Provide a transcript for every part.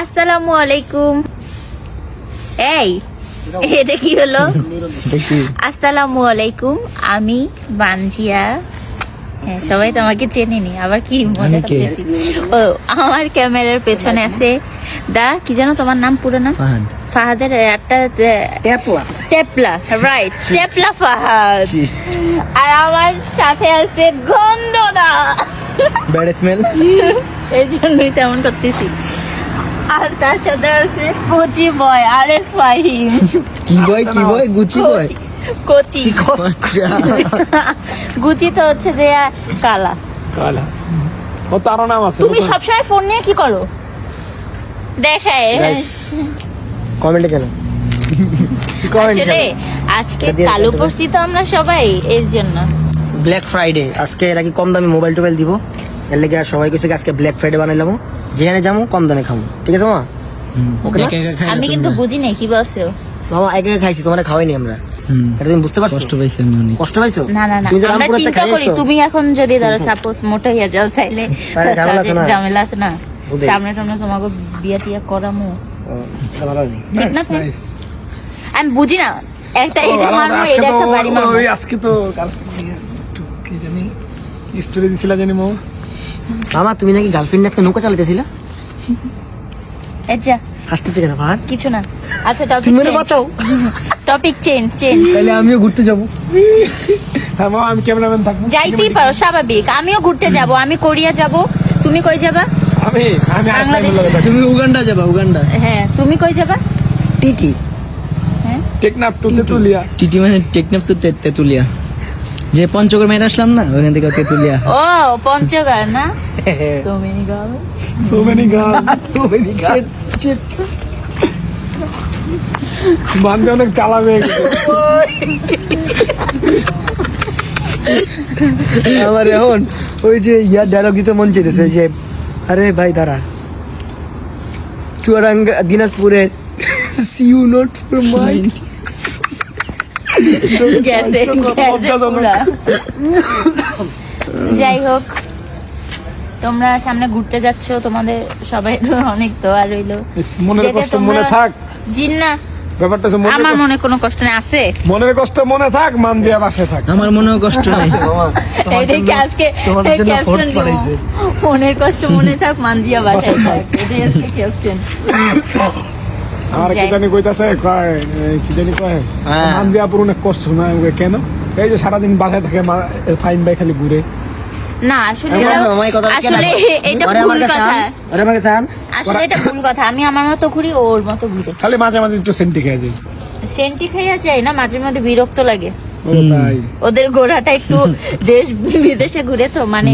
আসসালামু আলাইকুম। এই এটা কি হলো? আসসালামু আলাইকুম, আমি বানজিয়া। হ্যাঁ, সবাই তো আমাকে চেনেনি, আবার কি মজা করতেছি। ও, আমার ক্যামেরার পেছনে আছে কি জানো তোমার নাম, পুরো নাম? ফাহাদের একটা টেপলা, রাইট, টেপলা ফাহাদ। আর আমার সাথে আছে গন্ধদা, ব্যাড স্মেল, এর জন্যই তেমন করতেছি। আর তার সাথে আছে কোচি বয় আর এস ফাহিম। কি বয় গুচি বয়, কোচি গুচি তো হচ্ছে যে কালা। ও তার নাম আছে। তুমি সবসময় ফোন নিয়ে কি করো? দেখায় কমেন্টে জানো। আসলে আজকে কালো পড়ছি তো আমরা সবাই, এর জন্য। ব্ল্যাক ফ্রাইডে আজকে নাকি কম দামে মোবাইল টোবাইল দিব, এর লেগে সবাই কইছে আজকে ব্ল্যাক ফ্রাইডে বানাইলাম, যেখানে যাবো কম দামে খাবো, ঠিক আছে মামা? আমি কিন্তু বুঝি নাই কি বলছো মামা, একে খাইছি, তোমার খাওয়াইনি আমরা, এটা তুমি বুঝতে পারছো? কষ্ট পাইছি আমি অনেক। কষ্ট পাইছো? না না না, তুমি যে আমরা রামপুরাতে চিন্তা করি খাইয়েছো। তুমি এখন যদি ধরো সাপোজ মোটা হয়ে যাও তাইলে তাহলে ঝামেলা আছে না? ঝামেলা আছে না, বুঝি। সামনে সামনে তোমাকে বিয়া টিয়া করামো, ও, এটা ভালো নেই। ঠিক না? নাইস। আমি বুঝি না, একটা এটা মারবো, এটা একটা বাড়ি মারবো। ওই আজকে তো কি জানি স্টোরি দিছিলা জানি মো। মামা তুমি নাকি গার্লফ্রেন্ড আজকে নৌকা চালাইতেছিলা, আচ্ছা হাসতেছে কেন ভাই? কিছু না। আচ্ছা তুমি মনে বাঁচাও, টপিক চেঞ্জ। তাহলে আমিও ঘুরতে যাবো। হ্যাঁ মামা, আমি ক্যামেরাম্যান থাকবো। যাইতেই পারো, স্বাভাবিক। আমিও ঘুরতে যাব, আমি কোরিয়া যাব। তুমি কই যাবা? আমি বাংলাদেশ। আসামের লগে থাকি। তুমি উগান্ডা যাবা? উগান্ডা হ্যাঁ, তুমি কই যাবা? টিটি হ্যাঁ, টেকনাফ টু তেতুলিয়া। টিটি মানে টেকনাফ তো তেতুলিয়া, যে পঞ্চগড় মেয়ে আসলাম না, ওখান থেকে তেতুলিয়া। ও পঞ্চগড় না? তুমি গাও so many girls, so many girls. বান্ধে অনেক চালাবে। আমার এখন ওই যে ইয়ার ডায়লগ দিতে মন চাইতেছে যে, আরে ভাই দাঁড়া, চুয়াডাঙ্গা দিনাজপুরের see you not for mind. গেছে পুরা। যাই হোক, তোমরা সামনে ঘুরতে যাচ্ছ, তোমাদের সবাই অনেক দোয়া রইলো। মনের যেটা কষ্ট তোমরা- মনে থাক। জিন্না, ব্যাপারটা হচ্ছে আমার মনে কোনো কষ্ট নেই, আছে। মনের কষ্ট মনে থাক, মান দিয়া বাসায় থাক। আমার মনেও কষ্ট নাই। এইটাকে আজকে তোমাদের জন্য caption ফোর্স দিব। বানাইছে। মনের কষ্ট মনে থাক, মানজিয়া বাসায় থাক, এটাই আজকে ক্যাপশন। আমার কি যাই। জানি কইতাছে, কয় কি জানি কয়, হ্যাঁ। মান দিয়া পুরো অনেক কষ্ট না। আমি কই, কেন? এই যে সারাদিন বাসায় থাকে, ফাইন বাই খালি ঘুরে। না আসলে আমার এটা- মামাই কথা কেন আসলে এটা ওরে আমার ভুল কাছে কথা। আন, ওরে আমার কাছে আন। আসলে এটা ভুল কথা। আমি আমার মতো ঘুরি, ওর মতো ঘুরে। খালি মাঝে মাঝে একটু সেন্টি খেয়ে যায়। সেন্টি খাইয়া যায় না, মাঝে মাঝে বিরক্ত লাগে। ও তাই। ওদের ঘোরাটা একটু দেশ বিদেশে ঘুরে তো, মানে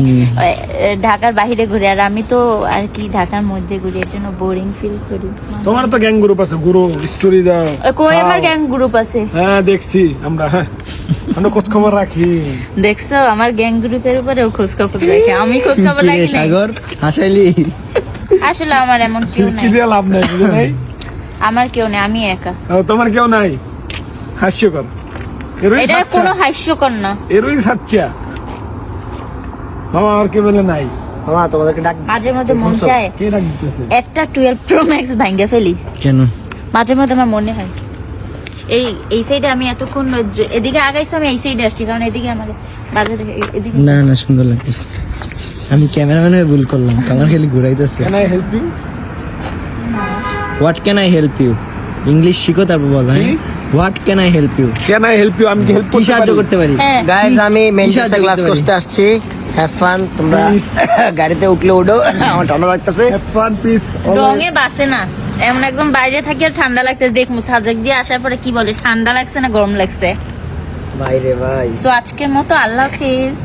ঢাকার বাইরে ঘুরে, আর আমি তো আর কি ঢাকার মধ্যে ঘুরি, এর জন্য বোরিং ফিল করি। তোমার তো গ্যাং গ্রুপ আছে, গুরু স্টোরি দাও। কই আমার দাও। গ্যাং গ্রুপ আছে? হ্যাঁ দেখছি আমরা, হ্যাঁ আমরা খোঁজ খবর রাখি। দেখছো, আমার গ্যাং গ্রুপের উপরেও খোঁজ খবর রাখে, আমি খোঁজ খবর কি রে রাখি নাই। সাগর, হাসাইলি? আসলে আমার এমন কেউ কি নাই, দিয়ে লাভ নাই, বুঝো নাই? আমার কেউ নেই, আমি একা। ও, তোমার কেউ নাই? হাস্যকর। এরই এটা সাচ্চা। কোনো হাস্যকর না। এরই সাচ্চা। মামা আর কে বলে নাই? মামা তোমাদেরকে ডাক মাঝে মধ্যে মন চায় কে ডাক দিতেছে? একটা 12 Pro Max ভাঙ্গে ফেলি, কেন? মাঝে মধ্যে আমার মনে হয়। এই সাইডে আমি এতক্ষণ এদিকে আগাইছি, আমি এই সাইডে আসছি কারণ এদিকে আমার বাজার এদিকে। না না, সুন্দর লাগতেছে। আমি ক্যামেরাম্যান হয়ে ভুল করলাম, আমার খালি ঘুরাইতেছে। Can I help you? What can I help you? English শিখো, তারপর বল। হ্যাঁ, কি? What can I help you? Can I help you? আমি কি হেল্প কি সাহায্য করতে পারি? হ্যাঁ, গাইস, আমি মেন্টাল সাহায্য ক্লাস করতে পারি? করতে আসছি। Have fun. তোমরা Please. গাড়িতে উঠলে উঠো, আমার ঠান্ডা লাগতেছে। Have fun, peace. রঙে বাসে না, এমন একদম বাইরে থাকি আর ঠান্ডা লাগতেছে। দেখমু সাজেক দিয়ে আসার পরে কি বলে, ঠান্ডা লাগছে না গরম লাগছে। ভাই রে ভাই। সো আজকের মতো আল্লাহ হাফেজ।